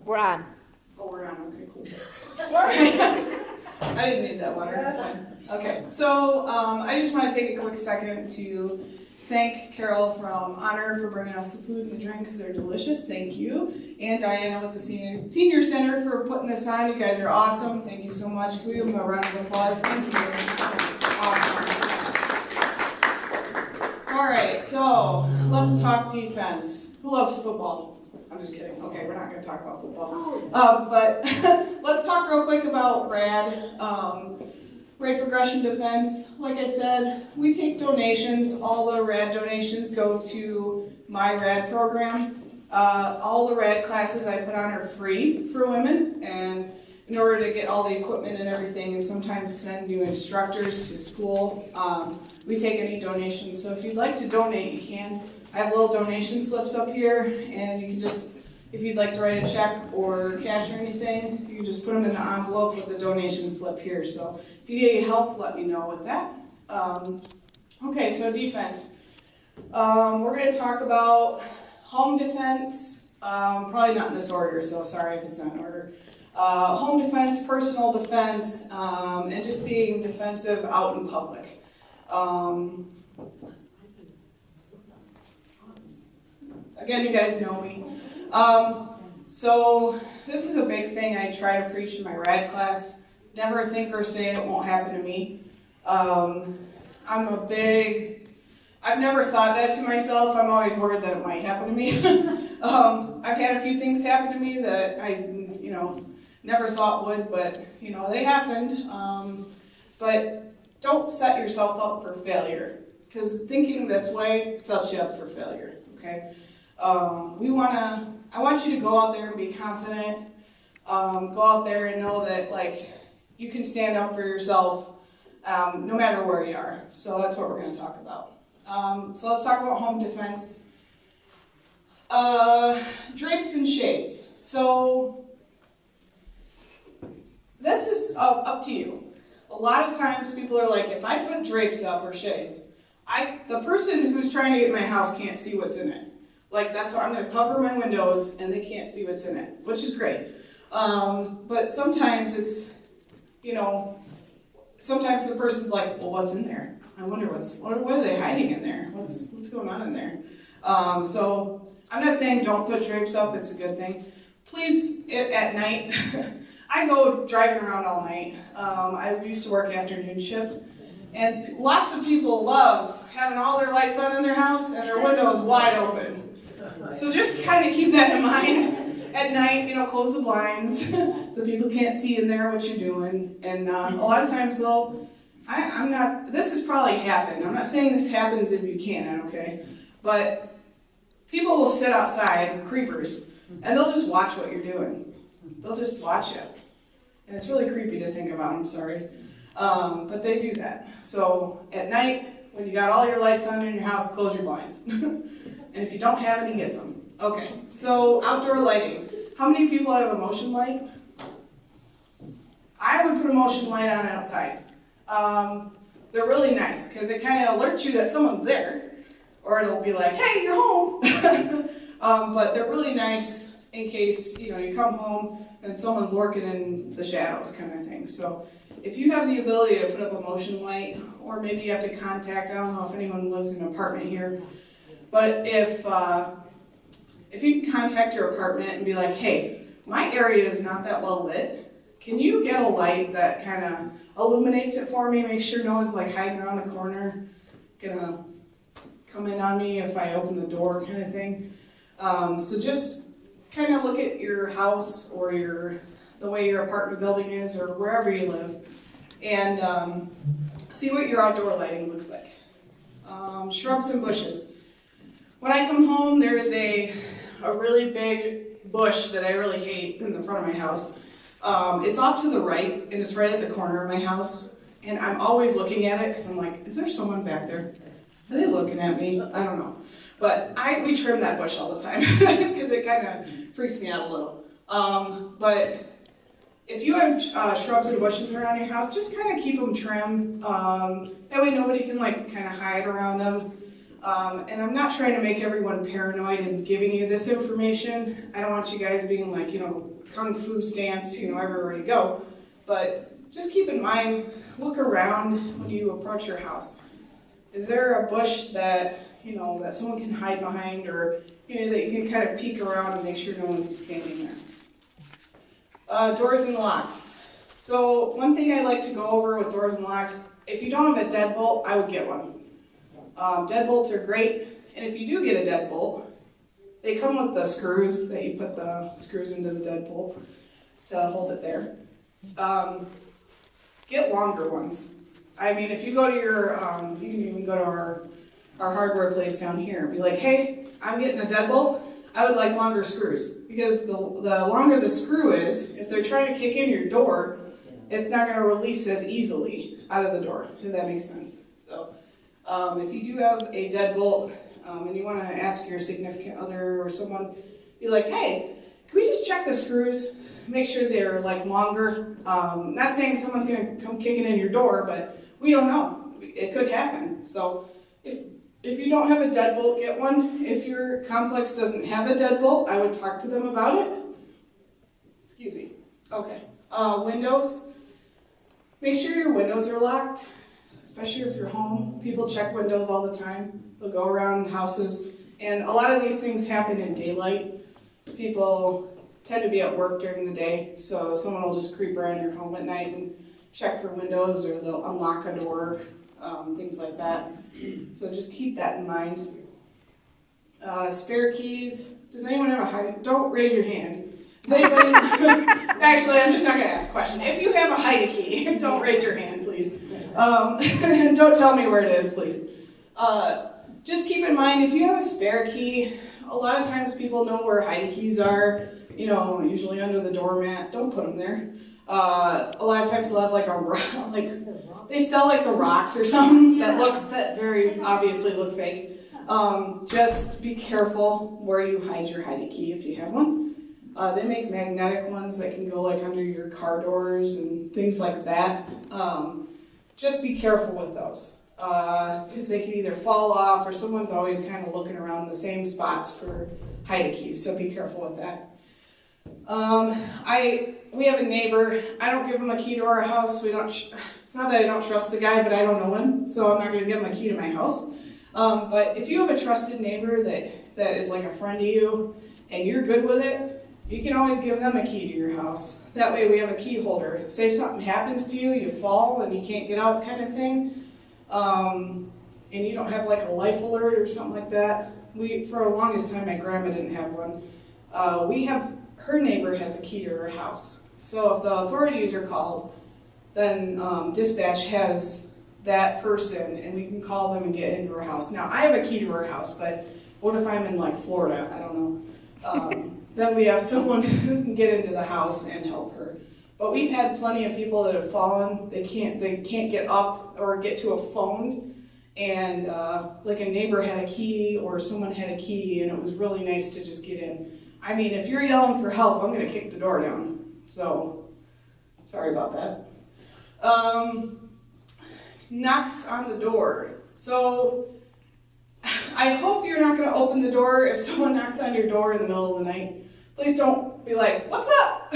We're on. Oh, we're on. Okay, cool. All right. I didn't need that water. That's fine. Okay, so I just want to take a quick second to thank Carol from Honor for bringing us the food and the drinks. They're delicious. Thank you. And Diana with the Senior Center for putting this on. You guys are awesome. Thank you so much. Can we give them a round of applause? Thank you. Awesome. All right, so let's talk defense. Who loves football? I'm just kidding. Okay, we're not going to talk about football. But let's talk real quick about RAD, Rate Progression Defense. Like I said, we take donations. All the RAD donations go to my RAD program. All the RAD classes I put on are free for women, and in order to get all the equipment and everything, and sometimes send new instructors to school, we take any donations. So if you'd like to donate, you can. I have little donation slips up here, and you can just, if you'd like to write a check or cash or anything, you can just put them in the envelope with the donation slip here. So if you need any help, let me know with that. Okay, so defense. We're going to talk about home defense, probably not in this order, so sorry if it's not in order. Home defense, personal defense, and just being defensive out in public. Again, you guys know me. So this is a big thing I try to preach in my RAD class. Never think or say it won't happen to me. I've never thought that to myself. I'm always worried that it might happen to me. I've had a few things happen to me that I, never thought would, but, they happened. But don't set yourself up for failure, because thinking this way sets you up for failure, okay? I want you to go out there and be confident. Go out there and know that, you can stand up for yourself no matter where you are. So that's what we're going to talk about. So let's talk about home defense. Drapes and shades. So this is up to you. A lot of times people are like, if I put drapes up or shades, the person who's trying to get in my house can't see what's in it. That's why I'm going to cover my windows and they can't see what's in it, which is great. But sometimes it's, sometimes the person's like, well, what's in there? I wonder what are they hiding in there? What's going on in there? So I'm not saying don't put drapes up, it's a good thing. Please, at night, I go driving around all night. I used to work afternoon shift, and lots of people love having all their lights on in their house and their windows wide open. So just kind of keep that in mind. At night, close the blinds so people can't see in there what you're doing. And a lot of times though, this has probably happened. I'm not saying this happens in Buchanan, okay? But people will sit outside, creepers, and they'll just watch what you're doing. They'll just watch it. And it's really creepy to think about, I'm sorry. But they do that. So at night, when you got all your lights on in your house, close your blinds. And if you don't have any, get some. Okay, so outdoor lighting. How many people have a motion light? I would put a motion light on outside. They're really nice because it kind of alerts you that someone's there, or it'll be like, hey, you're home. But they're really nice in case you come home and someone's lurking in the shadows, kind of thing. So if you have the ability to put up a motion light, or maybe you have to contact, I don't know if anyone lives in an apartment here, but if you can contact your apartment and be like, hey, my area is not that well lit, can you get a light that kind of illuminates it for me, make sure no one's hiding around the corner, gonna come in on me if I open the door, kind of thing. So just kind of look at your house or the way your apartment building is or wherever you live, and see what your outdoor lighting looks like. Shrubs and bushes. When I come home, there is a really big bush that I really hate in the front of my house. It's off to the right, and it's right at the corner of my house, and I'm always looking at it because I'm like, is there someone back there? Are they looking at me? I don't know. But we trim that bush all the time because it kind of freaks me out a little. But if you have shrubs and bushes around your house, just kind of keep them trimmed. That way nobody can kind of hide around them. And I'm not trying to make everyone paranoid and giving you this information. I don't want you guys being like, kung fu stance, everywhere you go. But just keep in mind, look around when you approach your house. Is there a bush that, that someone can hide behind, or, that you can kind of peek around and make sure no one's standing there? Doors and locks. So one thing I like to go over with doors and locks, if you don't have a deadbolt, I would get one. Deadbolts are great, and if you do get a deadbolt, they come with the screws that you put the screws into the deadbolt to hold it there. Get longer ones. I mean, if you go to your, you can even go to our hardware place down here and be like, hey, I'm getting a deadbolt, I would like longer screws. Because the longer the screw is, if they're trying to kick in your door, it's not going to release as easily out of the door, if that makes sense. So, if you do have a deadbolt and you want to ask your significant other or someone, be like, hey, can we just check the screws, make sure they're like longer? Not saying someone's going to come kicking in your door, but we don't know. It could happen. So if you don't have a deadbolt, get one. If your complex doesn't have a deadbolt, I would talk to them about it. Excuse me. Okay. Windows. Make sure your windows are locked, especially if you're home. People check windows all the time. They'll go around houses, and a lot of these things happen in daylight. People tend to be at work during the day, so someone will just creep around your home at night and check for windows, or they'll unlock a door, things like that. So just keep that in mind. Spare keys. Does anyone have a hide? Don't raise your hand. Does anybody? Actually, I'm just not going to ask a question. If you have a hide key, don't raise your hand, please. And don't tell me where it is, please. Just keep in mind, if you have a spare key, a lot of times people know where hide keys are. Usually under the doormat. Don't put them there. A lot of times they'll have they sell like the rocks or something that very obviously look fake. Just be careful where you hide your hide key if you have one. They make magnetic ones that can go like under your car doors and things like that. Just be careful with those because they can either fall off or someone's always kind of looking around the same spots for hide keys. So be careful with that. We have a neighbor. I don't give him a key to our house. It's not that I don't trust the guy, but I don't know him, so I'm not going to give him a key to my house. But if you have a trusted neighbor that is like a friend to you, and you're good with it, you can always give them a key to your house. That way we have a key holder. Say something happens to you, you fall and you can't get out kind of thing, and you don't have like a life alert or something like that. For the longest time, my grandma didn't have one. Her neighbor has a key to her house. So if the authorities are called, then dispatch has that person and we can call them and get into her house. Now, I have a key to her house, but what if I'm in like Florida? I don't know. Then we have someone who can get into the house and help her. But we've had plenty of people that have fallen. They can't get up or get to a phone, and like a neighbor had a key or someone had a key, and it was really nice to just get in. I mean, if you're yelling for help, I'm going to kick the door down. So, sorry about that. Knocks on the door. So, I hope you're not going to open the door if someone knocks on your door in the middle of the night. Please don't be like, what's up?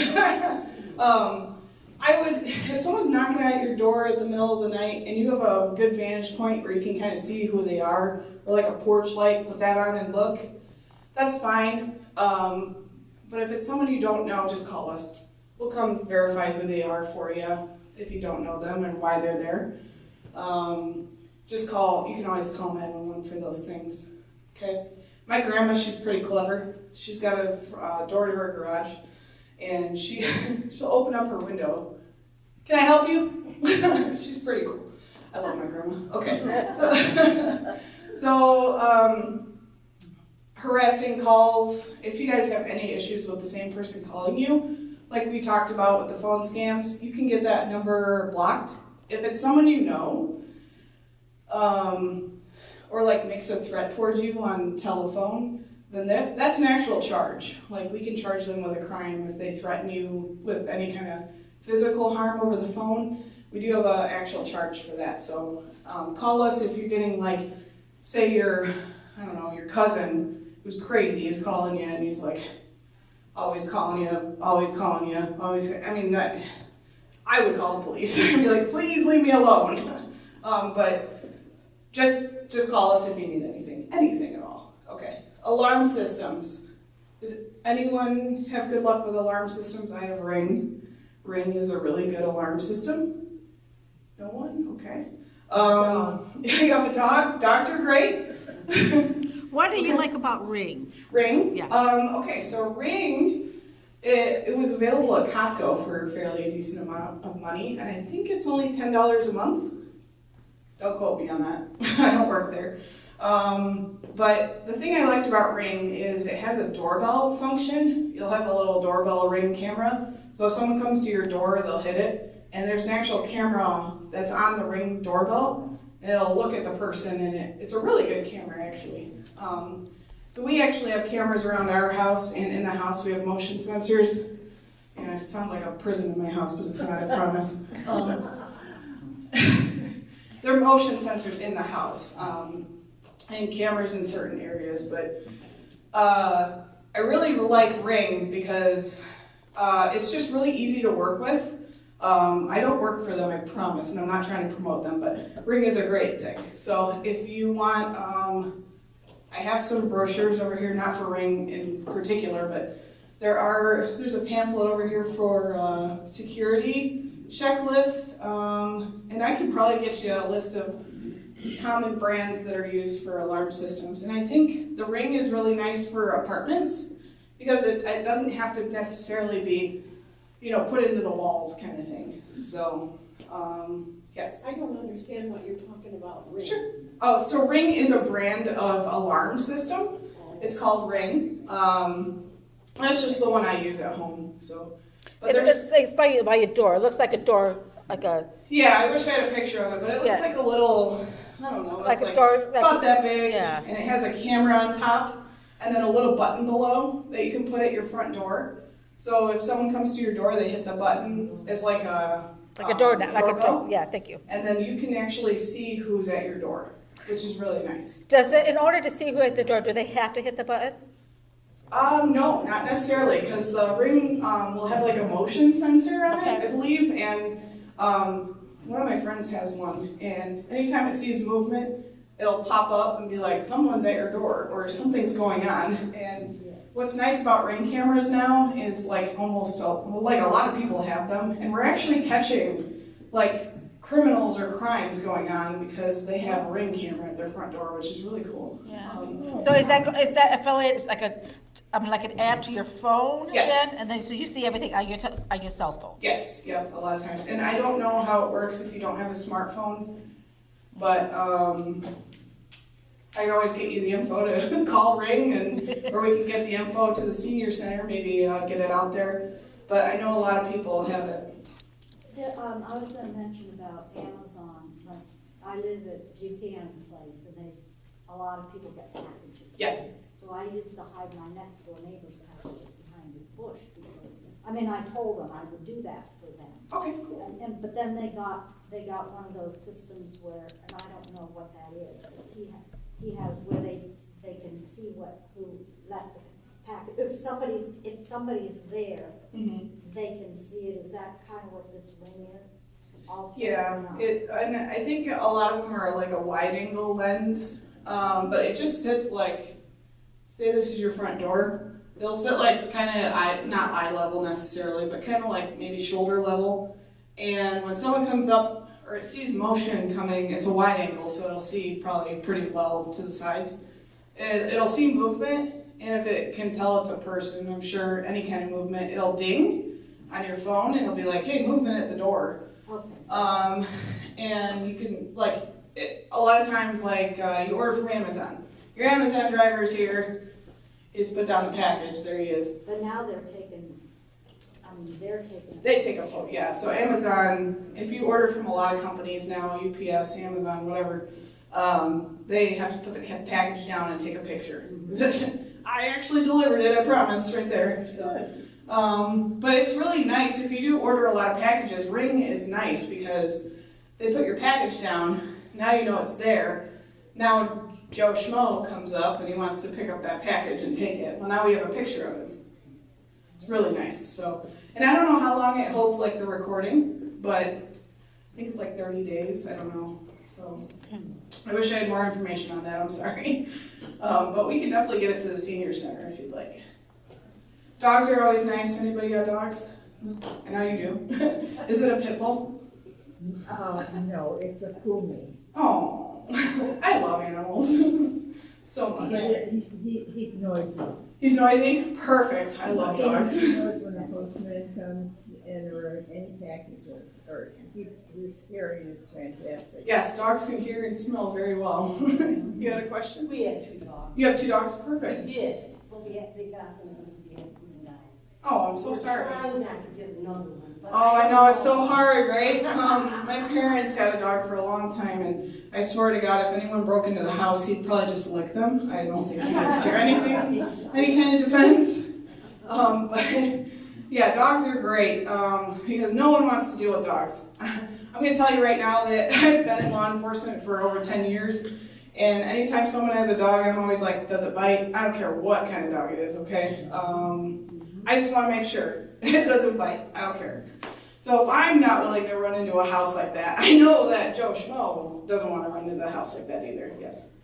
If someone's knocking at your door in the middle of the night and you have a good vantage point where you can kind of see who they are, or like a porch light, put that on and look, that's fine. But if it's someone you don't know, just call us. We'll come verify who they are for you if you don't know them and why they're there. Just call, you can always call 911 for those things, okay? My grandma, she's pretty clever. She's got a door to her garage, and she'll open up her window. Can I help you? She's pretty cool. I love my grandma. Okay, so harassing calls. If you guys have any issues with the same person calling you, like we talked about with the phone scams, you can get that number blocked. If it's someone you know, or like makes a threat towards you on telephone, then that's an actual charge. Like we can charge them with a crime if they threaten you with any kind of physical harm over the phone. We do have an actual charge for that. So call us if you're getting like say your, I don't know, your cousin who's crazy is calling you and he's like, always calling you, always, I mean, that, I would call the police. I'd be like, please leave me alone. But just call us if you need anything at all. Okay, alarm systems. Does anyone have good luck with alarm systems? I have Ring. Ring is a really good alarm system. No one? Okay. You have a dog? Dogs are great. What do you like about Ring? Ring? Yes. Okay, so Ring, it was available at Costco for a fairly decent amount of money, and I think it's only $10 a month. Don't quote me on that. I don't work there. But the thing I liked about Ring is it has a doorbell function. You'll have a little doorbell Ring camera. So if someone comes to your door, they'll hit it, and there's an actual camera that's on the Ring doorbell. It'll look at the person, and it's a really good camera, actually. So we actually have cameras around our house, and in the house we have motion sensors. And it sounds like a prison in my house, but it's not, I promise. There are motion sensors in the house, and cameras in certain areas, but I really like Ring because it's just really easy to work with. I don't work for them, I promise, and I'm not trying to promote them, but Ring is a great thing. So if you want, I have some brochures over here, not for Ring in particular, but there's a pamphlet over here for security checklist, and I can probably get you a list of common brands that are used for alarm systems. And I think the Ring is really nice for apartments because it doesn't have to necessarily be, put into the walls kind of thing. So, yes. I don't understand what you're talking about, Ring. Sure. Oh, so Ring is a brand of alarm system. It's called Ring. That's just the one I use at home. So, but It's by your door. It looks like a door, like a... Yeah, I wish I had a picture of it, but it looks like a little, I don't know, like it's a door, it's about that big, yeah. and it has a camera on top, and then a little button below that you can put at your front door. So if someone comes to your door, they hit the button. It's like a doorbell. Yeah, thank you. And then you can actually see who's at your door, which is really nice. In order to see who at the door, do they have to hit the button? No, not necessarily, because the Ring will have like a motion sensor on it, I believe, and one of my friends has one, and anytime it sees movement, it'll pop up and be like, someone's at your door, or something's going on. And what's nice about Ring cameras now is like a lot of people have them, and we're actually catching like criminals or crimes going on because they have a Ring camera at their front door, which is really cool. Yeah. So is that affiliated like an app to your phone? Yes. Again? And then so you see everything on your cell phone? Yes, yep, a lot of times. And I don't know how it works if you don't have a smartphone, but I can always get you the info to call Ring, or we can get the info to the senior center, maybe get it out there. But I know a lot of people have it. I was going to mention about Amazon. Like, I live at Buchanan Police, and a lot of people get packages. Yes. So I used to hide my next door neighbor's packages behind this bush because, I told them I would do that for them. Okay, cool. But then they got one of those systems where, and I don't know what that is, but he has where they can see who left the packet. If somebody's there, they can see it. Is that kind of what this Ring is? Also, yeah, and I think a lot of them are like a wide angle lens, but it just sits like, say this is your front door, it'll sit like kind of not eye level necessarily, but kind of like maybe shoulder level. And when someone comes up or it sees motion coming, it's a wide angle, so it'll see probably pretty well to the sides. It'll see movement, and if it can tell it's a person, I'm sure any kind of movement, it'll ding on your phone, and it'll be like, hey, movement at the door. Okay. And you can, a lot of times, you order from Amazon. Your Amazon driver's here, he's put down the package, there he is. But now they're taking. They take a photo, yeah. So Amazon, if you order from a lot of companies now, UPS, Amazon, whatever, they have to put the package down and take a picture. I actually delivered it, I promise, right there. So, but it's really nice if you do order a lot of packages. Ring is nice because they put your package down. Now you know it's there. Now Joe Schmo comes up and he wants to pick up that package and take it. Well, now we have a picture of him. It's really nice. So, and I don't know how long it holds like the recording, but I think it's like 30 days. I don't know. So I wish I had more information on that. I'm sorry. But we can definitely get it to the senior center if you'd like. Dogs are always nice. Anybody got dogs? I know you do. Is it a pit bull? No, it's a pumi. Oh, I love animals so much. He's noisy. He's noisy? Perfect. I love dogs. He knows when a postman comes in or any packages, or his hearing is fantastic. Yes, dogs can hear and smell very well. You had a question? We had 2 dogs. You have 2 dogs? We Perfect. did, but they got them when we died. Oh, I'm so sorry. We're trying not to get another one. But Oh, I know, it's so hard, right? My parents had a dog for a long time, and I swear to God, if anyone broke into the house, he'd probably just lick them. I don't think he would do anything, any kind of defense. But yeah, dogs are great, because no one wants to deal with dogs. I'm gonna tell you right now that I've been in law enforcement for over 10 years, and anytime someone has a dog, I'm always like, does it bite? I don't care what kind of dog it is, okay? I just wanna make sure it doesn't bite, I don't care. So if I'm not willing to run into a house like that, I know that Joe Schmo doesn't want to run into a house like that either, yes.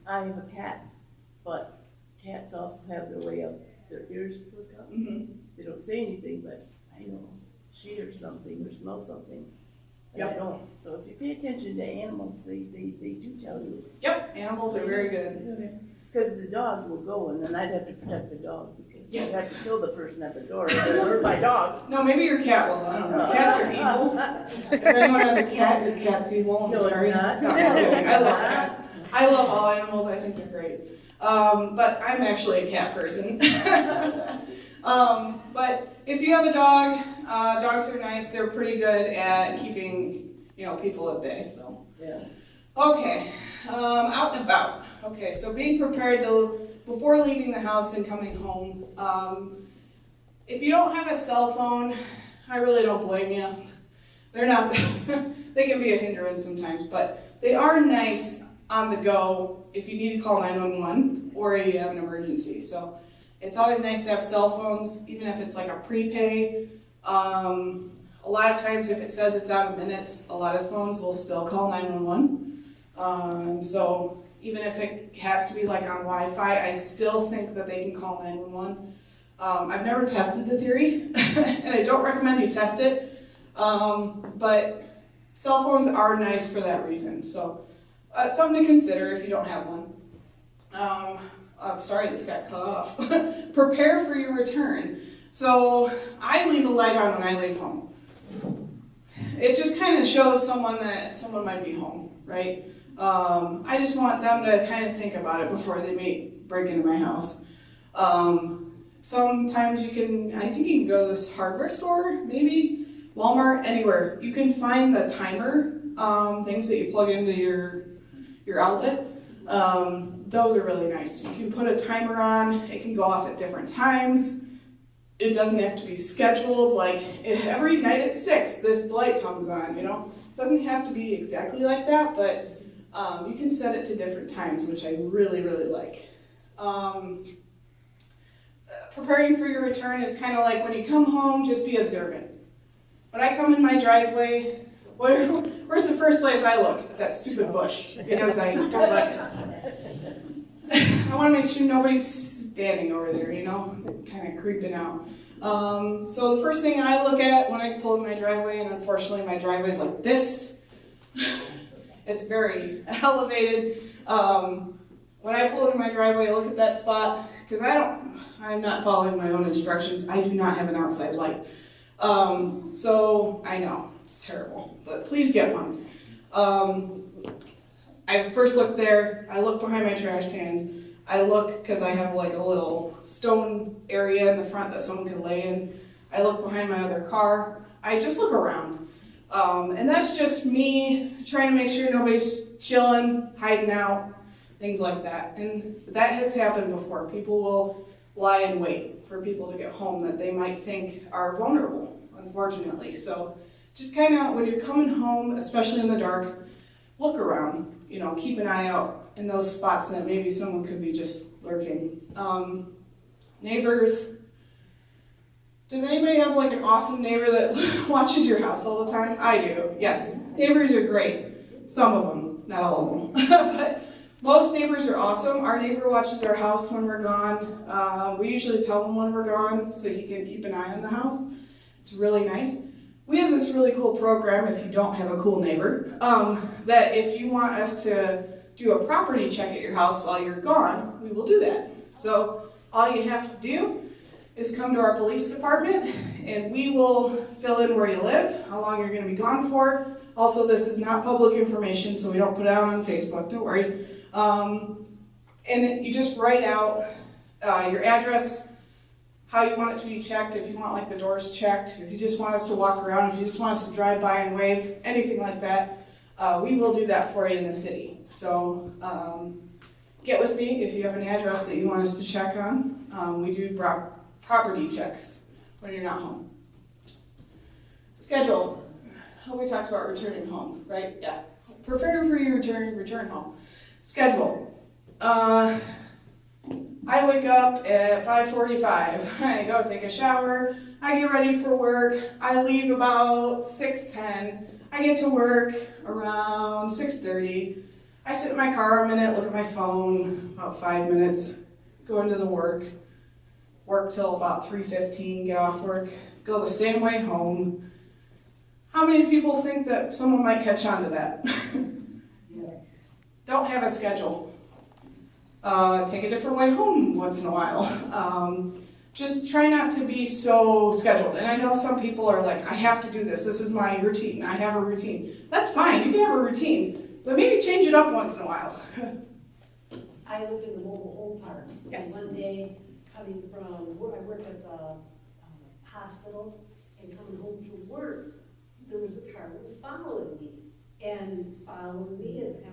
I have a cat, but cats also have their way of their ears put up. Mm-hmm. They don't say anything, but I know she hears something or smells something. And Yep. I don't. So if you pay attention to animals, they do tell you. Yep, animals are very good. Because the dog will go, and then I'd have to protect the dog because Yes. I'd have to kill the person at the door. Or my dog. No, maybe your cat will, I don't know. Cats are evil. If anyone has a cat, your cat's evil, I'm No, it's sorry. not. No, I'm just kidding. I love cats. I love all animals, I think they're great. But I'm actually a cat person. But if you have a dog, dogs are nice. They're pretty good at keeping, people at bay, so. Yeah. Okay, out and about. Okay, so being prepared before leaving the house and coming home. If you don't have a cell phone, I really don't blame you. They're not, they can be a hindrance sometimes, but they are nice on the go if you need to call 911 or if you have an emergency. So it's always nice to have cell phones, even if it's like a prepay. A lot of times if it says it's out of minutes, a lot of phones will still call 911. So even if it has to be like on Wi-Fi, I still think that they can call 911. I've never tested the theory, and I don't recommend you test it, but cell phones are nice for that reason. So something to consider if you don't have one. I'm sorry, this got cut off. Prepare for your return. So I leave a light on when I leave home. It just kind of shows someone that someone might be home, right? I just want them to kind of think about it before they may break into my house. Sometimes I think you can go to this hardware store, maybe, Walmart, anywhere. You can find the timer, things that you plug into your outlet. Those are really nice. You can put a timer on, it can go off at different times. It doesn't have to be scheduled, like every night at 6, this light comes on, It doesn't have to be exactly like that, but you can set it to different times, which I really, really like. Preparing for your return is kind of like when you come home, just be observant. When I come in my driveway, where's the first place I look? At that stupid bush, because I don't like it. I want to make sure nobody's standing over there, kind of creeping out. So the first thing I look at when I pull in my driveway, and unfortunately my driveway is like this, it's very elevated. When I pull in my driveway, I look at that spot, because I'm not following my own instructions. I do not have an outside light. So I know, it's terrible, but please get one. I first look there, I look behind my trash cans, I look because I have like a little stone area in the front that someone could lay in. I look behind my other car, I just look around. And that's just me trying to make sure nobody's chilling, hiding out, things like that. And that has happened before. People will lie in wait for people to get home that they might think are vulnerable, unfortunately. So just kind of, when you're coming home, especially in the dark, look around, keep an eye out. in those spots that maybe someone could be just lurking. Neighbors. Does anybody have like an awesome neighbor that watches your house all the time? I do, yes. Neighbors are great. Some of them, not all of them. But most neighbors are awesome. Our neighbor watches our house when we're gone. We usually tell him when we're gone so he can keep an eye on the house. It's really nice. We have this really cool program, if you don't have a cool neighbor, that if you want us to do a property check at your house while you're gone, we will do that. So all you have to do is come to our police department and we will fill in where you live, how long you're going to be gone for. Also, this is not public information, so we don't put it out on Facebook, don't worry. And you just write out your address, how you want it to be checked, if you want like the doors checked, if you just want us to walk around, if you just want us to drive by and wave, anything like that, we will do that for you in the city. So get with me if you have an address that you want us to check on. We do property checks when you're not home. Schedule. We talked about returning home, right? Yeah. Prepare for your return home. Schedule. I wake up at 5:45. I go take a shower. I get ready for work. I leave about 6:10. I get to work around 6:30. I sit in my car a minute, look at my phone, about 5 minutes, go into the work till about 3:15, get off work, go the same way home. How many people think that someone might catch on to that? Don't have a schedule. Take a different way home once in a while. Just try not to be so scheduled. And I know some people are like, I have to do this. This is my routine. I have a routine. That's fine. You can have a routine, but maybe change it up once in a while. I lived in the mobile home park. Yes. And one day, coming from where I worked at the hospital and coming home from work, there was a car that was following me and I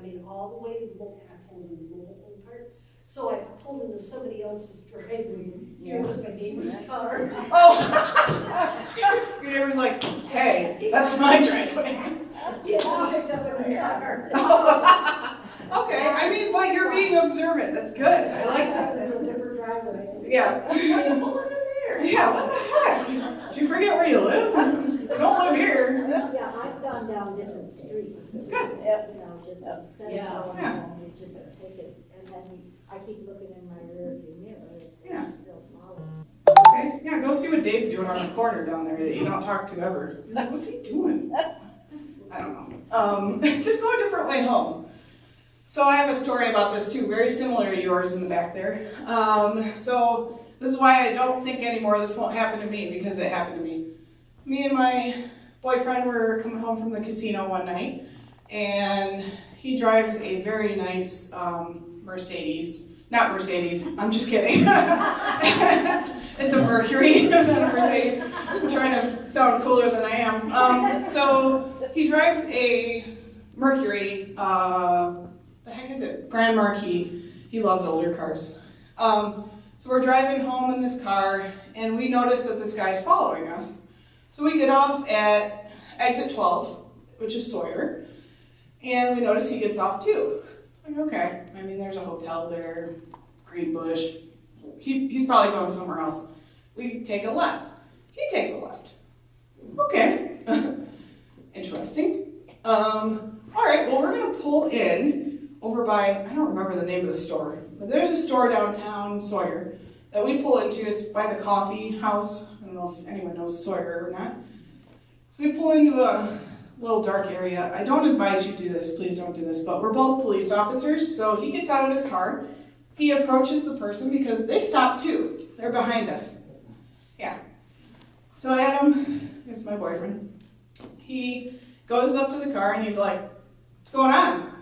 mean, all the way to the mobile, I told him the mobile home park. So I pulled into somebody else's driveway. Here was my neighbor's car. Oh! Your neighbor's like, hey, that's my driveway. Yeah, I picked up in my car. Okay, I mean, but you're being observant. That's good. I like that. A different driveway. Yeah. I'm pulling in there. Yeah, what the heck? Did you forget where you live? You don't live here. Yeah, I've gone down different streets. Good. You know, just instead Yeah. of going Yeah. home, you just take it, and then I keep looking in my rearview mirror, if Yeah. they still follow. Okay. Yeah, go see what Dave's doing on the corner down there that you don't talk to ever. You're like, what's he doing? I don't know. Just go a different way home. So I have a story about this too, very similar to yours in the back there. So this is why I don't think anymore this won't happen to me, because it happened to me. Me and my boyfriend were coming home from the casino one night, and he drives a very nice Mercedes. Not Mercedes, I'm just kidding. It's a Mercury, not a Mercedes. I'm trying to sound cooler than I am. So he drives a Mercury, the heck is it? Grand Marquis. He loves older cars. So we're driving home in this car, and we notice that this guy's following us. So we get off at exit 12, which is Sawyer, and we notice he gets off too. It's like, okay, I mean, there's a hotel there, Greenbush. He's probably going somewhere else. We take a left. He takes a left. Okay, interesting. All right, well, we're gonna pull in over by, I don't remember the name of the store, but there's a store downtown Sawyer that we pull into. It's by the coffee house. I don't know if anyone knows Sawyer or not. So we pull into a little dark area. I don't advise you do this, please don't do this, but we're both police officers, so he gets out of his car. He approaches the person because they stopped too. They're behind us. Yeah. So Adam is my boyfriend. He goes up to the car and he's like, what's going on?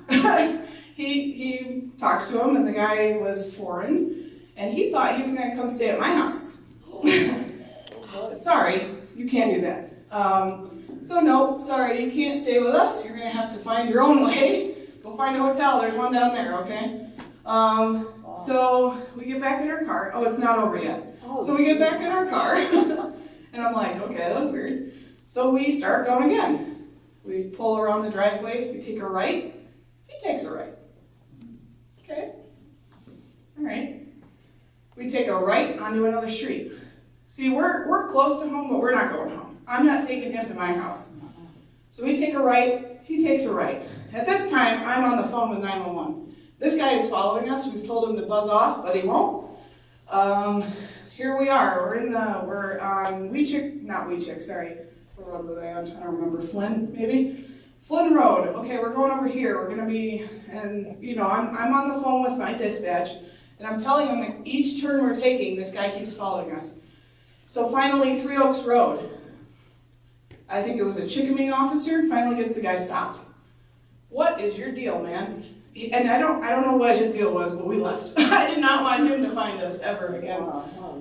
He talks to him, and the guy was foreign, and he thought he was going to come stay at my house. Sorry, you can't do that. So no, sorry, you can't stay with us. You're going to have to find your own way. Go find a hotel. There's one down there, okay? So we get back in our car. Oh, it's not over yet. So we get back in our car, and I'm like, okay, that was weird. So we start going again. We pull around the driveway. We take a right. He takes a right. Okay. All right. We take a right onto another street. See, we're close to home, but we're not going home. I'm not taking him to my house. So we take a right, he takes a right. At this time, I'm on the phone with 911. This guy is following us. We've told him to buzz off, but he won't. Here we are. We're on not Weechick, sorry. What road was I on? I don't remember. Flynn, maybe? Flynn Road. Okay, we're going over here. We're gonna be, and you know, I'm on the phone with my dispatch, and I'm telling him that each turn we're taking, this guy keeps following us. So finally, Three Oaks Road. I think it was a Chickaming officer, finally gets the guy stopped. What is your deal, man? And I don't know what his deal was, but we left. I did not want him to find us ever again.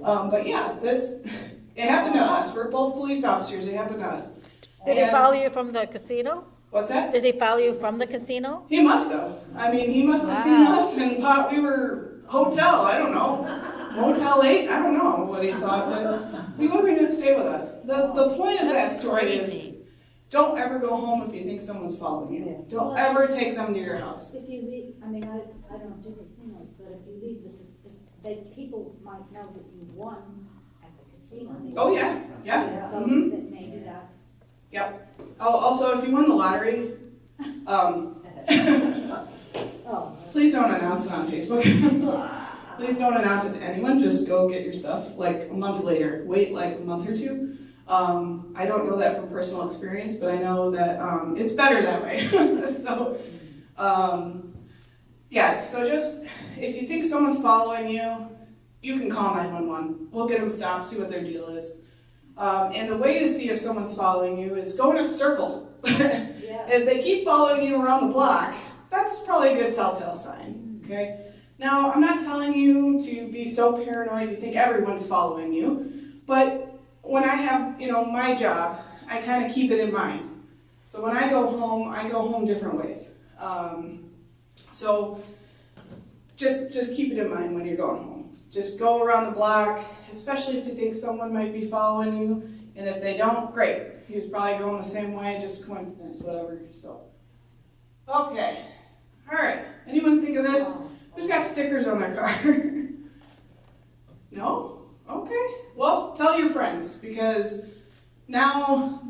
But yeah, it happened to us. We're both police officers. It happened to us. Did he follow you from the casino? What's that? Did he follow you from the casino? He must have. I mean, he must have seen us and thought we were hotel. I don't know. Motel 8? I don't know what he thought, but he wasn't going to stay with us. The point of that story is, don't ever go home if you think someone's following you. Don't ever take them to your house. If you leave, I mean, I don't do casinos, but if you leave people might know that you won at the casino. Oh yeah, yeah. So Mm-hmm. that maybe that's. Yep. Oh, also, if you won the lottery, please don't announce it on Facebook. Please don't announce it to anyone. Just go get your stuff like a month later. Wait like a month or two. I don't know that from personal experience, but I know that it's better that way. So, yeah, so just, if you think someone's following you, you can call 911. We'll get them stopped, see what their deal is. And the way to see if someone's following you is go in a circle. If they keep following you around the block, that's probably a good telltale sign, okay? Now, I'm not telling you to be so paranoid you think everyone's following you, but when I have, my job, I kind of keep it in mind. So when I go home different ways. So just keep it in mind when you're going home. Just go around the block, especially if you think someone might be following you, and if they don't, great. He was probably going the same way, just coincidence, whatever, so. Okay, all right, anyone think of this? Who's got stickers on their car? No? Okay. Well, tell your friends, because now,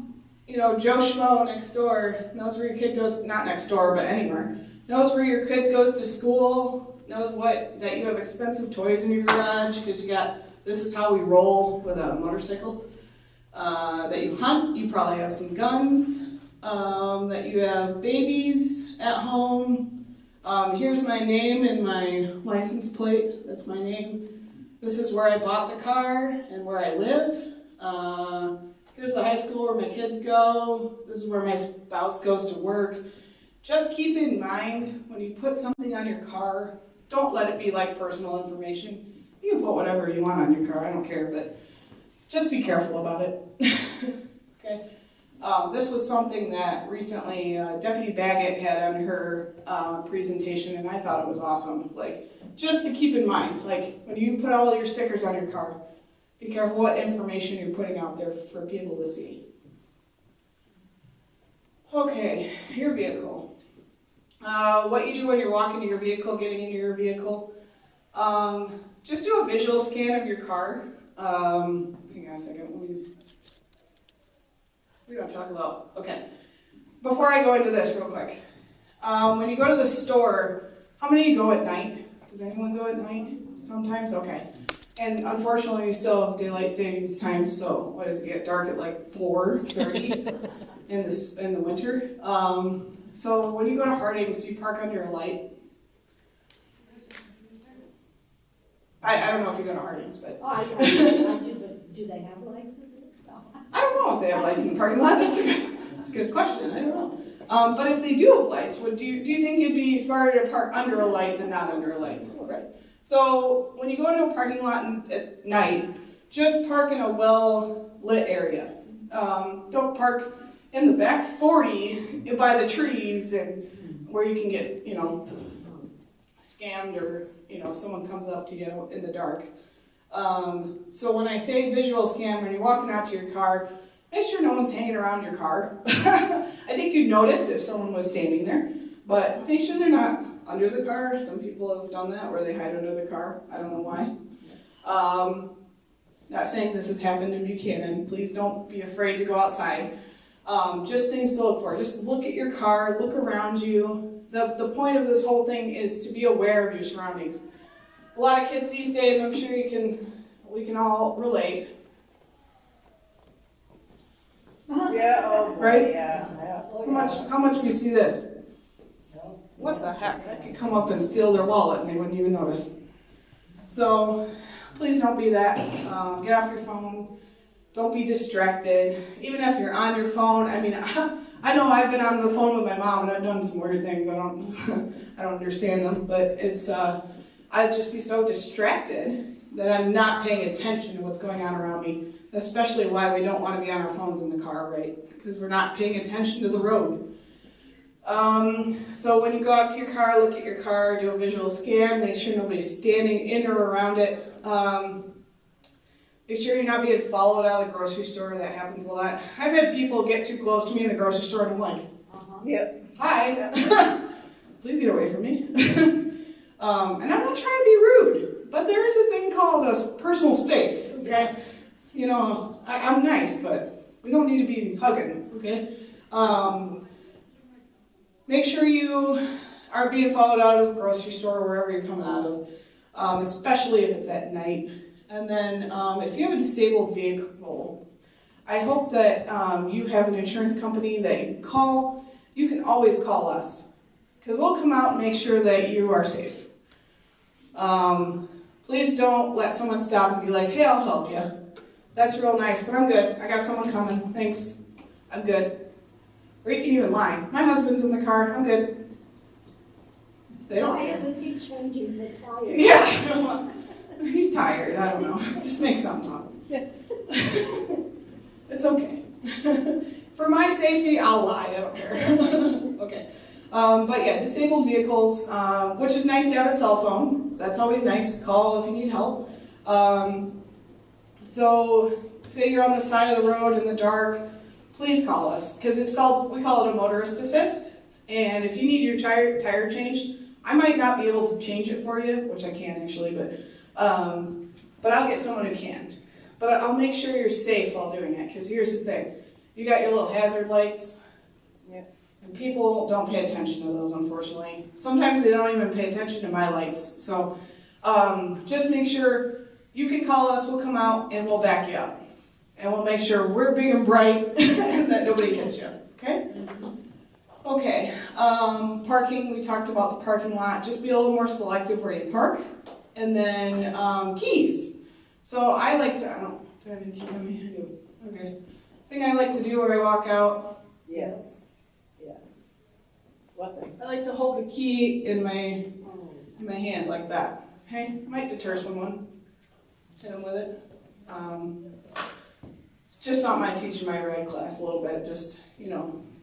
Joe Schmo next door knows where your kid goes, not next door, but anywhere, knows where your kid goes to school, knows that you have expensive toys in your garage, because this is how we roll with a motorcycle, that you hunt, you probably have some guns, that you have babies at home. Here's my name and my license plate, that's my name. This is where I bought the car and where I live. Here's the high school where my kids go. This is where my spouse goes to work. Just keep in mind, when you put something on your car, don't let it be like personal information. You can put whatever you want on your car, I don't care, but just be careful about it. Okay. This was something that recently Deputy Baggett had on her presentation, and I thought it was awesome. Just to keep in mind, when you put all your stickers on your car, be careful what information you're putting out there for people to see. Okay, your vehicle. What you do when you're walking to your vehicle, getting into your vehicle, just do a visual scan of your car. Hang on a second, we don't talk about, okay. Before I go into this real quick, when you go to the store, how many of you go at night? Does anyone go at night? Sometimes? Okay. And unfortunately, we still have daylight savings time, so what does it get dark at 4:30 in the winter? So when you go to Harding's, you park under a light. I don't know if you go to Harding's, but... Oh, I do, but do they have lights in it? No. I don't know if they have lights in the parking lot. That's a good question. I don't know. But if they do have lights, do you think it'd be smarter to park under a light than not under a light? Right. So when you go into a parking lot at night, just park in a well-lit area. Don't park in the back 40 by the trees and where you can get, scammed or, someone comes up to you in the dark. So when I say visual scan, when you're walking out to your car, make sure no one's hanging around your car. I think you'd notice if someone was standing there, but make sure they're not under the car. Some people have done that where they hide under the car. I don't know why. Not saying this has happened in Buchanan. Please don't be afraid to go outside. Just things to look for. Just look at your car, look around you. The point of this whole thing is to be aware of your surroundings. A lot of kids these days, I'm sure we can all relate. Yeah, oh, boy, Right? yeah. How much we see this? What the heck? That could come up and steal their wallet and they wouldn't even notice. So please don't be that. Get off your phone. Don't be distracted. Even if you're on your phone, I mean, I know I've been on the phone with my mom and I've done some weird things. I don't understand them, but it's I'd just be so distracted that I'm not paying attention to what's going on around me. Especially why we don't want to be on our phones in the car, right? Because we're not paying attention to the road. So when you go out to your car, look at your car, do a visual scan, make sure nobody's standing in or around it. Make sure you're not being followed out of the grocery store. That happens a lot. I've had people get too close to me in the grocery store and I'm like, Yep. hi, please get away from me. And I'm not trying to be rude, but there is a thing called a personal space, okay? You know, I'm nice, but we don't need to be hugging, okay? Make sure you aren't being followed out of the grocery store or wherever you're coming out of, especially if it's at night. And then if you have a disabled vehicle, I hope that you have an insurance company that you can call. You can always call us, because we'll come out and make sure that you are safe. Please don't let someone stop and be like, hey, I'll help you. That's real nice, but I'm good. I got someone coming. Thanks. I'm good. Or you can even lie. My husband's in the car. I'm good. They don't Why care. isn't he changing the tires? Yeah. He's tired. I don't know. Just make something up. It's okay. For my safety, I'll lie. I don't care. Okay. But yeah, disabled vehicles, which is nice to have a cell phone. That's always nice. Call if you need help. So, say you're on the side of the road in the dark, please call us, because we call it a Motorist Assist, and if you need your tire changed, I might not be able to change it for you, which I can actually, but I'll get someone who can. But I'll make sure you're safe while doing it, because here's the thing, you got your little hazard lights, and people don't pay attention to those, unfortunately. Sometimes they don't even pay attention to my lights, so just make sure. You can call us, we'll come out, and we'll back you up. And we'll make sure we're big and bright and that nobody hits you, okay? Okay, parking, we talked about the parking lot. Just be a little more selective where you park. And then keys. So I like to, do I have any keys on me? I do. Okay. Thing I like to do when I walk out, Yes. Yeah. What the? I like to hold the key in my hand like that. Okay? Might deter someone. Hit them with it. It's just something I teach in my ride class a little bit, just,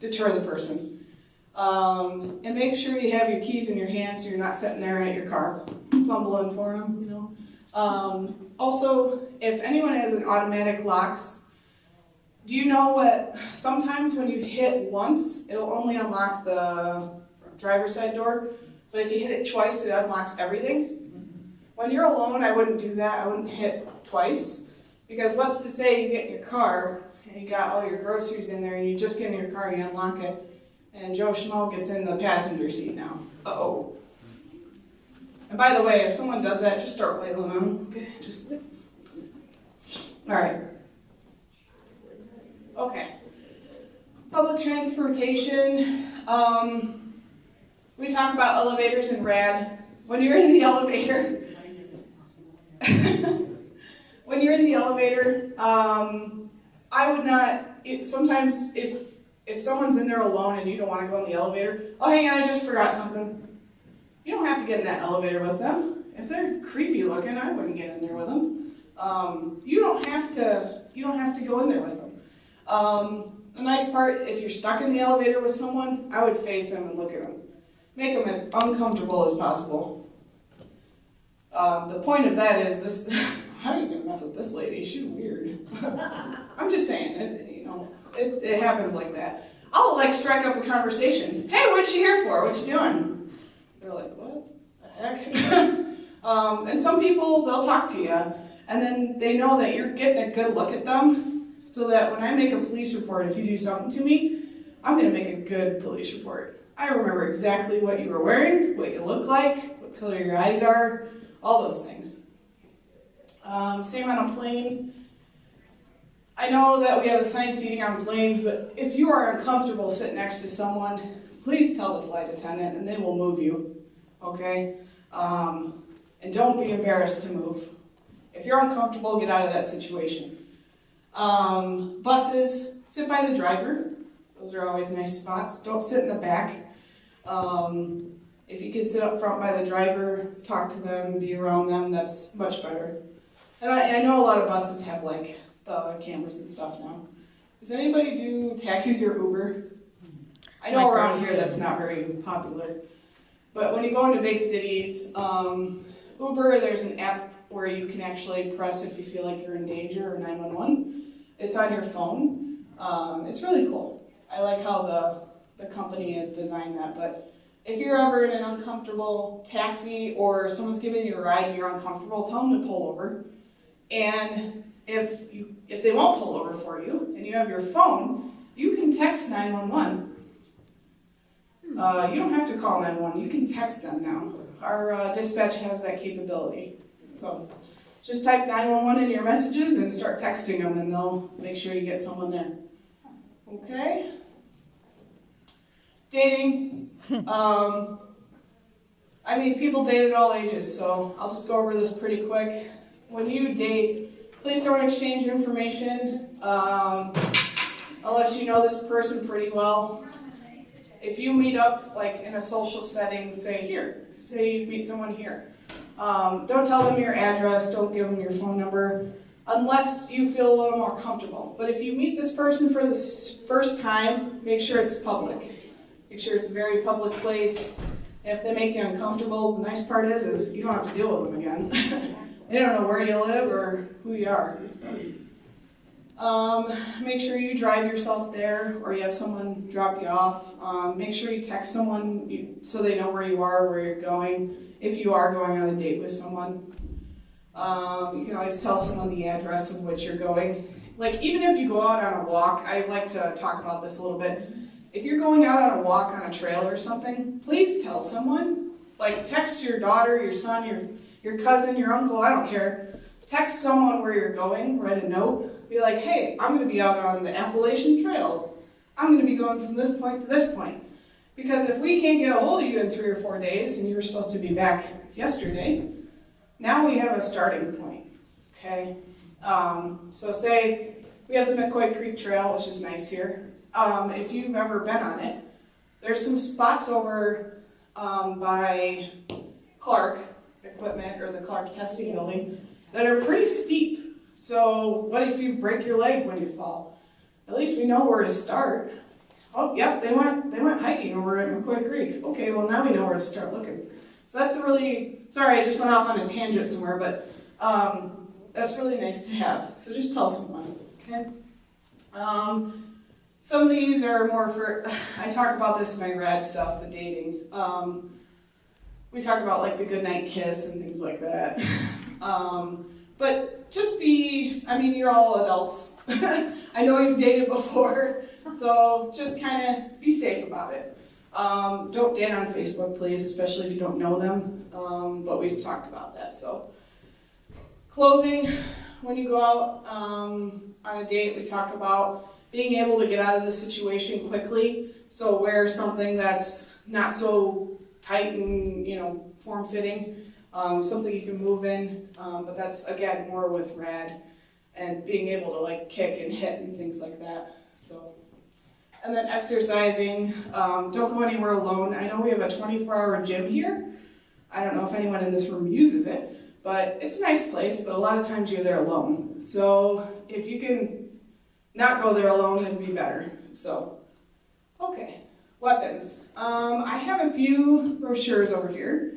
deter the person. And make sure you have your keys in your hand so you're not sitting there at your car fumbling for them, Also, if anyone has an automatic locks, do you know what, sometimes when you hit once, it'll only unlock the driver's side door, but if you hit it twice, it unlocks everything? When you're alone, I wouldn't do that. I wouldn't hit twice, because what's to say you get in your car and you got all your groceries in there and you just get in your car and you unlock it and Joe Schmo gets in the passenger seat now. Uh-oh. And by the way, if someone does that, just start wailing on them. Okay, just... All right. Okay. Public transportation. We talk about elevators and rad. When you're in the elevator, I would not, sometimes if someone's in there alone and you don't want to go in the elevator, oh, hang on, I just forgot something. You don't have to get in that elevator with them. If they're creepy looking, I wouldn't get in there with them. You don't have to go in there with them. A nice part, if you're stuck in the elevator with someone, I would face them and look at them. Make them as uncomfortable as possible. The point of that is this, how are you gonna mess with this lady? She's weird. I'm just saying, it happens like that. I'll strike up a conversation. Hey, what's she here for? What you doing? They're like, what the heck? And some people, they'll talk to you, and then they know that you're getting a good look at them, so that when I make a police report, if you do something to me, I'm gonna make a good police report. I remember exactly what you were wearing, what you look like, what color your eyes are, all those things. Same on a plane. I know that we have assigned seating on planes, but if you are uncomfortable sitting next to someone, please tell the flight attendant and they will move you, okay? And don't be embarrassed to move. If you're uncomfortable, get out of that situation. Buses, sit by the driver. Those are always nice spots. Don't sit in the back. If you can sit up front by the driver, talk to them, be around them, that's much better. And I know a lot of buses have like the cameras and stuff now. Does anybody do taxis or Uber? I know around here that's not very popular. But when you go into big cities, Uber, there's an app where you can actually press if you feel like you're in danger or 911. It's on your phone. It's really cool. I like how the company has designed that. But if you're ever in an uncomfortable taxi or someone's giving you a ride and you're uncomfortable, tell them to pull over. And if they won't pull over for you and you have your phone, you can text 911. You don't have to call 911, you can text them now. Our dispatch has that capability. So just type 911 in your messages and start texting them and they'll make sure you get someone there. Okay? Dating. I mean, people date at all ages, so I'll just go over this pretty quick. When you date, please don't exchange information unless you know this person pretty well. If you meet up like in a social setting, say you meet someone here. Don't tell them your address, don't give them your phone number, unless you feel a little more comfortable. But if you meet this person for the first time, make sure it's public. Make sure it's a very public place. And if they make you uncomfortable, the nice part is you don't have to deal with them again. They don't know where you live or who you are. So. Make sure you drive yourself there or you have someone drop you off. Make sure you text someone so they know where you are, where you're going, if you are going on a date with someone. You can always tell someone the address of which you're going. Like even if you go out on a walk, I like to talk about this a little bit. If you're going out on a walk on a trail or something, please tell someone. Like text your daughter, your son, your cousin, your uncle, I don't care. Text someone where you're going, write a note, be like, hey, I'm going to be out on the Appalachian Trail. I'm going to be going from this point to this point. Because if we can't get a hold of you in 3 or 4 days, and you were supposed to be back yesterday, now we have a starting point, okay? So say we have the McCoy Creek Trail, which is nice here. If you've ever been on it, there's some spots over by Clark Equipment or the Clark Testing Building that are pretty steep. So what if you break your leg when you fall? At least we know where to start. Oh, yep, they went hiking over at McCoy Creek. Okay, well now we know where to start looking. So that's a really, sorry I just went off on a tangent somewhere, but that's really nice to have. So just tell someone, okay? Some of these are more for, I talk about this in my rad stuff, the dating. We talk about like the goodnight kiss and things like that. But just be, I mean, you're all adults. I know you've dated before, so just kind of be safe about it. Don't date on Facebook, please, especially if you don't know them. But we've talked about that, so. Clothing, when you go out on a date, we talk about being able to get out of the situation quickly. So wear something that's not so tight and, you know, form-fitting. Something you can move in, but that's, again, more with rad and being able to, like, kick and hit and things like that, so. And then exercising, don't go anywhere alone. I know we have a 24-hour gym here. I don't know if anyone in this room uses it, but it's a nice place, but a lot of times you're there alone. So if you can not go there alone, it'd be better, so. Okay, weapons. I have a few brochures over here.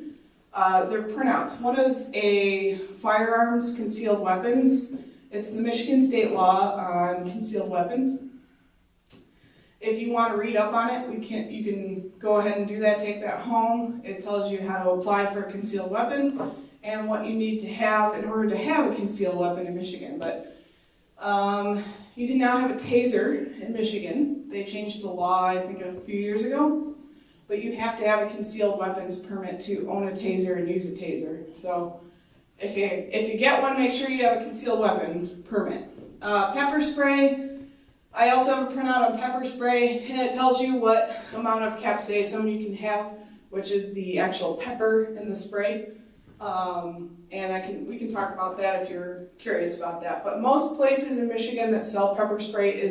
They're printouts. One is a firearms concealed weapons. It's the Michigan state law on concealed weapons. If you want to read up on it, you can go ahead and do that, take that home. It tells you how to apply for a concealed weapon and what you need to have in order to have a concealed weapon in Michigan. But you can now have a taser in Michigan. They changed the law, I think, a few years ago. But you have to have a concealed weapons permit to own a taser and use a taser. So if you get one, make sure you have a concealed weapon permit. Pepper spray. I also have a printout on pepper spray, and it tells you what amount of capsaicin you can have, which is the actual pepper in the spray. And we can talk about that if you're curious about that. But most places in Michigan that sell pepper spray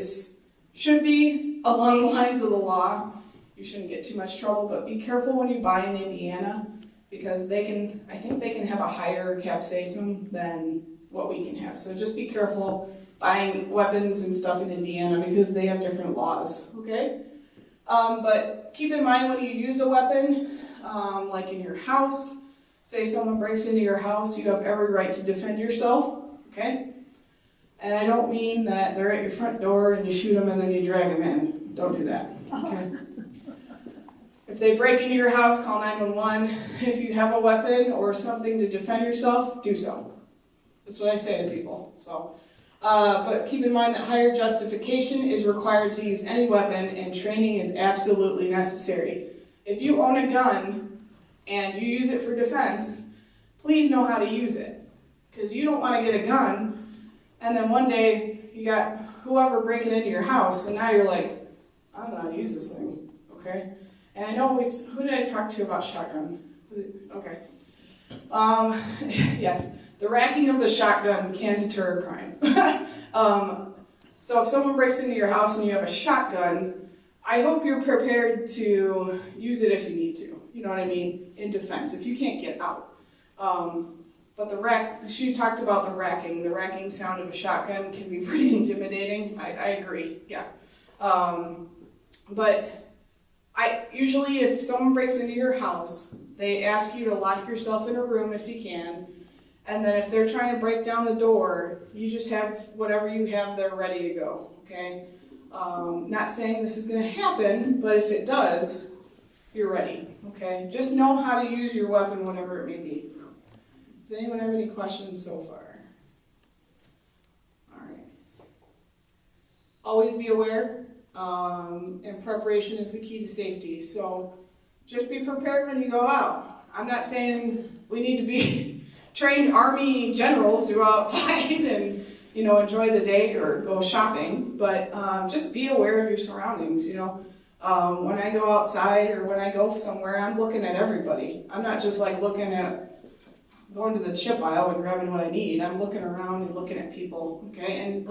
should be along the lines of the law. You shouldn't get too much trouble, but be careful when you buy in Indiana, because I think they can have a higher capsaicin than what we can have. So just be careful buying weapons and stuff in Indiana, because they have different laws, okay? But keep in mind when you use a weapon, like in your house, say someone breaks into your house, you have every right to defend yourself, okay? And I don't mean that they're at your front door and you shoot them and then you drag them in. Don't do that, okay? If they break into your house, call 911. If you have a weapon or something to defend yourself, do so. That's what I say to people, so. But keep in mind that higher justification is required to use any weapon, and training is absolutely necessary. If you own a gun and you use it for defense, please know how to use it. Because you don't want to get a gun, and then one day you got whoever breaking into your house, and now you're like, I don't know how to use this thing, okay? And I know, who did I talk to about shotgun? Okay. Yes. The racking of the shotgun can deter a crime. So if someone breaks into your house and you have a shotgun, I hope you're prepared to use it if you need to. You know what I mean? In defense, if you can't get out. But she talked about the racking. The racking sound of a shotgun can be pretty intimidating. I agree, yeah. But usually if someone breaks into your house, they ask you to lock yourself in a room if you can. And then if they're trying to break down the door, you just have whatever you have there ready to go, okay? Not saying this is going to happen, but if it does, you're ready, okay? Just know how to use your weapon, whatever it may be. Does anyone have any questions so far? All right. Always be aware, and preparation is the key to safety. So just be prepared when you go out. I'm not saying we need to be trained Army generals to go outside and, enjoy the day or go shopping, but just be aware of your surroundings, When I go outside or when I go somewhere, I'm looking at everybody. I'm not just like going to the chip aisle and grabbing what I need. I'm looking around and looking at people, okay? And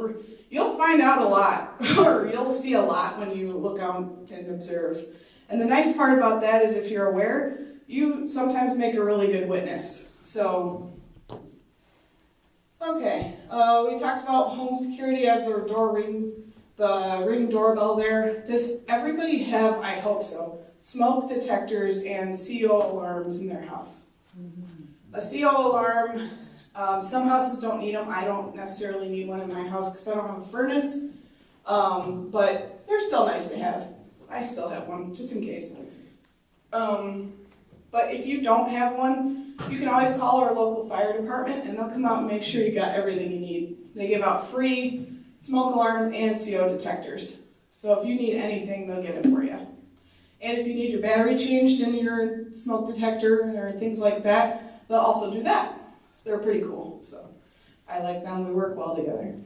you'll find out a lot, or you'll see a lot when you look out and observe. And the nice part about that is if you're aware, you sometimes make a really good witness. So, okay, we talked about home security. I have the ring doorbell there. Does everybody have, I hope so, smoke detectors and CO alarms in their house? A CO alarm, some houses don't need them. I don't necessarily need one in my house because I don't have a furnace, but they're still nice to have. I still have one, just in case. But if you don't have one, you can always call our local fire department and they'll come out and make sure you got everything you need. They give out free smoke alarm and CO detectors. So if you need anything, they'll get it for you. And if you need your battery changed in your smoke detector or things like that, they'll also do that. So they're pretty cool. So I like them. We work well together.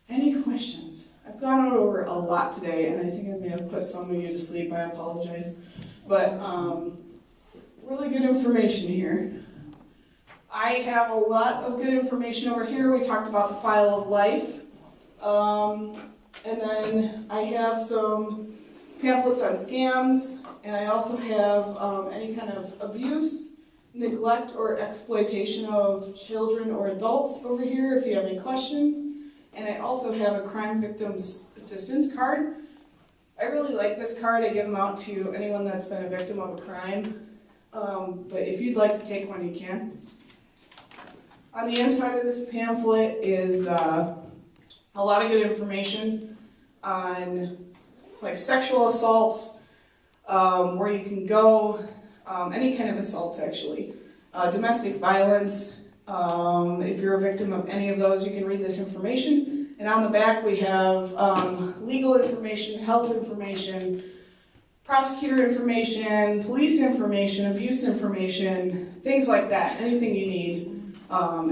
Any questions? I've gone over a lot today, and I think I may have put some of you to sleep. I apologize. But really good information here. I have a lot of good information over here. We talked about the file of life. And then I have some pamphlets on scams, and I also have any kind of abuse, neglect, or exploitation of children or adults over here if you have any questions. And I also have a crime victims assistance card. I really like this card. I give them out to anyone that's been a victim of a crime. But if you'd like to take one, you can. On the inside of this pamphlet is a lot of good information on like sexual assaults, where you can go, any kind of assaults actually, domestic violence. If you're a victim of any of those, you can read this information. And on the back we have legal information, health information, prosecutor information, police information, abuse information, things like that, anything you need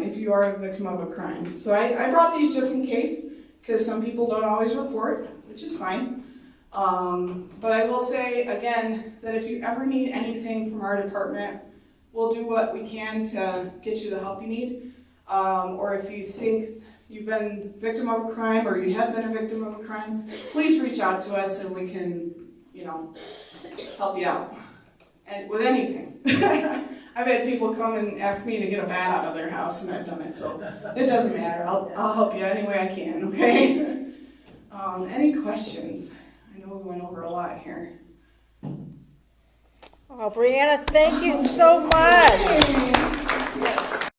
if you are a victim of a crime. So I brought these just in case, because some people don't always report, which is fine. But I will say, again, that if you ever need anything from our department, we'll do what we can to get you the help you need. Or if you think you've been a victim of a crime or you have been a victim of a crime, please reach out to us and we can, help you out. And with anything. I've had people come and ask me to get a bat out of their house and I've done it, so it doesn't matter. I'll help you any way I can, okay? Any questions? I know we went over a lot here. Oh, Brianna, thank you so much.